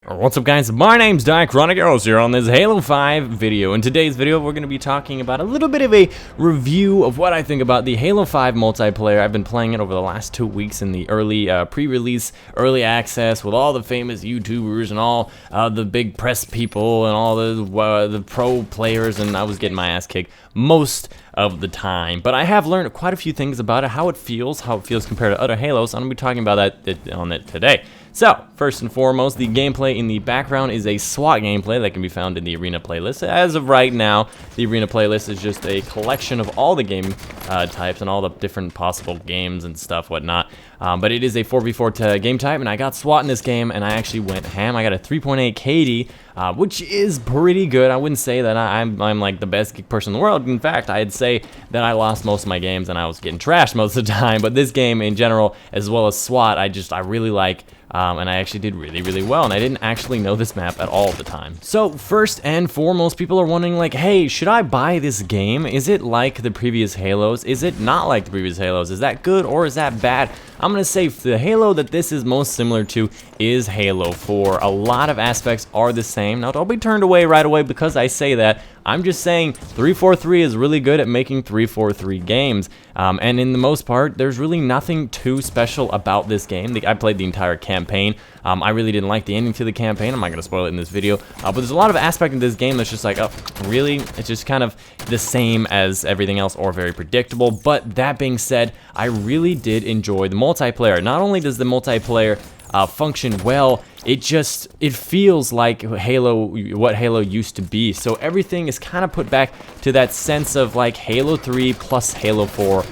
What's up, guys? My name's Dichronicos here on this Halo 5 video. In today's video, we're going to be talking about a little bit of a review of what I think about the Halo 5 multiplayer. I've been playing it over the last 2 weeks in the early pre-release, early access with all the famous YouTubers and all the big press people and all the pro players, and I was getting my ass kicked most of the time. But I have learned quite a few things about it, how it feels compared to other Halos. I'm going to be talking about that on it today. So, first and foremost, the gameplay in the background is a SWAT gameplay that can be found in the Arena playlist. As of right now, the Arena playlist is just a collection of all the game types and all the different possible games and stuff, whatnot. But it is a 4v4 game type, and I got SWAT in this game, and I actually went ham. I got a 3.8 KD, which is pretty good. I wouldn't say that I'm like the best geek person in the world. In fact, I'd say that I lost most of my games, and I was getting trashed most of the time. But this game in general, as well as SWAT, I really like. And I actually did really well, and I didn't actually know this map at all at the time. So first and foremost, people are wondering like, hey, should I buy this game? Is it like the previous Halos? Is it not like the previous Halos? Is that good or is that bad? I'm gonna say the Halo that this is most similar to is Halo 4. A lot of aspects are the same. Now, don't be turned away right away because I say that. I'm just saying 343 is really good at making 343 games. And in the most part, there's really nothing too special about this game. I played the entire campaign. I really didn't like the ending to the campaign. I'm not going to spoil it in this video. But there's a lot of aspect in this game that's just like, oh, really? It's just kind of the same as everything else or very predictable. But that being said, I really did enjoy the multiplayer. Not only does the multiplayer function well, it feels like what Halo used to be. So everything is kind of put back to that sense of like Halo 3 plus Halo 4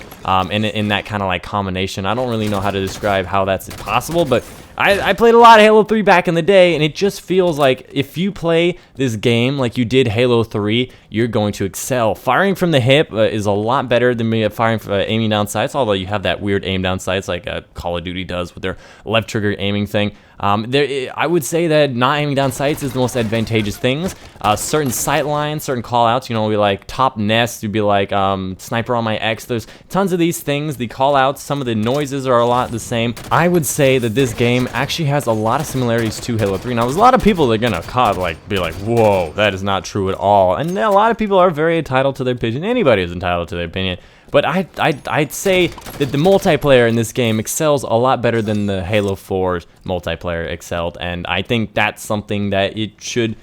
in that kind of like combination. I don't really know how to describe how that's possible, but I played a lot of Halo 3 back in the day, and it just feels like if you play this game like you did Halo 3, you're going to excel. Firing from the hip is a lot better than firing aiming down sights, although you have that weird aim down sights like Call of Duty does with their left trigger aiming thing. I would say that not aiming down sights is the most advantageous things. Certain sight lines, certain call-outs, be like top nest, you'd be like sniper on my X. There's tons of these things. The call-outs, some of the noises are a lot the same. I would say that this game actually has a lot of similarities to Halo 3. Now, there's a lot of people that are gonna be like, whoa, that is not true at all. And a lot of people are very entitled to their opinion. Anybody is entitled to their opinion. But I'd say that the multiplayer in this game excels a lot better than the Halo 4's multiplayer excelled, and I think that's something that it should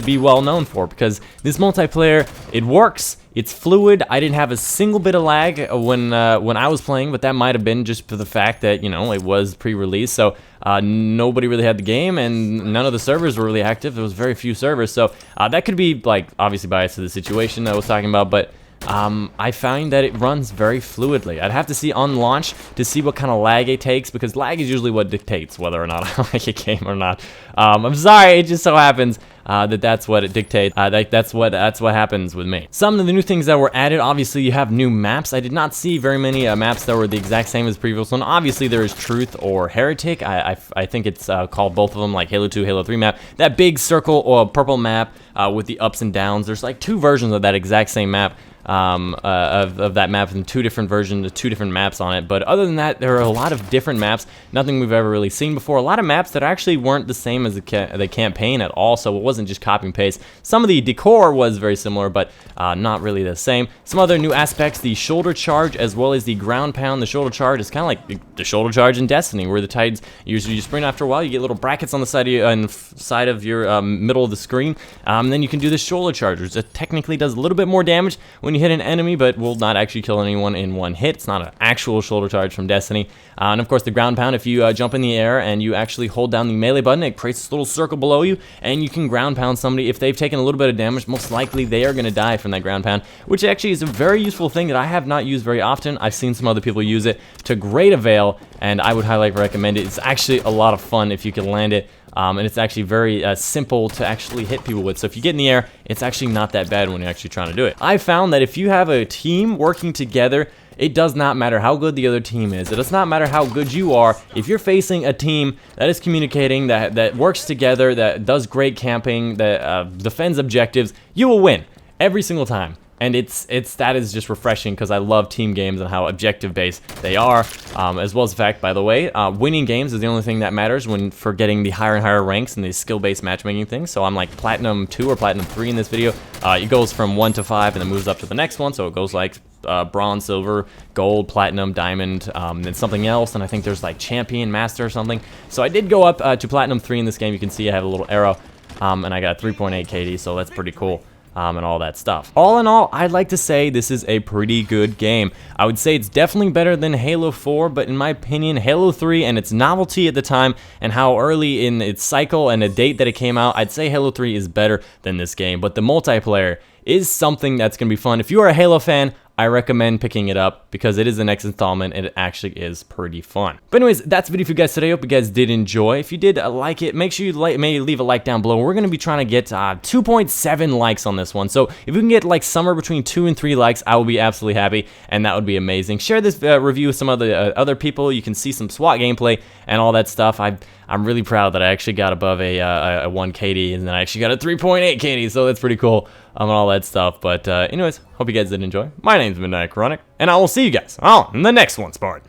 be well known for, because this multiplayer, it works, it's fluid. I didn't have a single bit of lag when I was playing, but that might have been just for the fact that it was pre-release, so nobody really had the game, and none of the servers were really active. There was very few servers, so that could be like obviously biased to the situation that I was talking about, but I find that it runs very fluidly. I'd have to see on launch to see what kind of lag it takes, because lag is usually what dictates whether or not I like a game or not. I'm sorry, it just so happens that's what it dictates. That's what happens with me. Some of the new things that were added, obviously you have new maps. I did not see very many maps that were the exact same as the previous one. Obviously there is Truth or Heretic. I think it's called both of them, like Halo 2, Halo 3 map. That big circle or purple map with the ups and downs. There's like 2 versions of that exact same map. Of that map in 2 different versions, 2 different maps on it. But other than that, there are a lot of different maps, nothing we've ever really seen before. A lot of maps that actually weren't the same as the campaign at all, so it wasn't just copy and paste. Some of the decor was very similar, but not really the same. Some other new aspects, the shoulder charge as well as the ground pound. The shoulder charge is kind of like the shoulder charge in Destiny, where the Titans, you sprint after a while, you get little brackets on the side of your middle of the screen, and then you can do the shoulder charge, which technically does a little bit more damage when you hit an enemy, but will not actually kill anyone in one hit. It's not an actual shoulder charge from Destiny. And of course the ground pound, if you jump in the air and you actually hold down the melee button, it creates this little circle below you, and you can ground pound somebody. If they've taken a little bit of damage, most likely they are going to die from that ground pound, which actually is a very useful thing that I have not used very often. I've seen some other people use it to great avail, and I would highly recommend it. It's actually a lot of fun if you can land it. And it's actually very simple to actually hit people with. So if you get in the air, it's actually not that bad when you're actually trying to do it. I found that if you have a team working together, it does not matter how good the other team is. It does not matter how good you are. If you're facing a team that is communicating, that works together, that does great camping, that defends objectives, you will win every single time. and that is just refreshing because I love team games and how objective based they are, as well as the fact, by the way, winning games is the only thing that matters when for getting the higher and higher ranks in these skill-based matchmaking things. So I'm like Platinum 2 or Platinum 3 in this video. It goes from 1 to 5 and then moves up to the next one, so it goes like bronze, silver, gold, platinum, diamond, then something else, and I think there's like champion, master, or something. So I did go up to Platinum 3 in this game. You can see I have a little arrow, and I got 3.8 KD, so that's pretty cool. And all that stuff. All in all, I'd like to say this is a pretty good game. I would say it's definitely better than Halo 4, but in my opinion, Halo 3 and its novelty at the time and how early in its cycle and the date that it came out, I'd say Halo 3 is better than this game. But the multiplayer is something that's going to be fun. If you are a Halo fan, I recommend picking it up because it is the next installment and it actually is pretty fun. But anyways, that's the video for you guys today. Hope you guys did enjoy. If you did like it, make sure you maybe leave a like down below. We're going to be trying to get 2.7 likes on this one. So if we can get like somewhere between 2 and 3 likes, I will be absolutely happy, and that would be amazing. Share this review with some other people. You can see some SWAT gameplay and all that stuff. I'm really proud that I actually got above a 1 KD, and then I actually got a 3.8 KD, so that's pretty cool, and all that stuff. But anyways, hope you guys did enjoy. My name's Midnight Chronic, and I will see you guys on the next one, Spartan.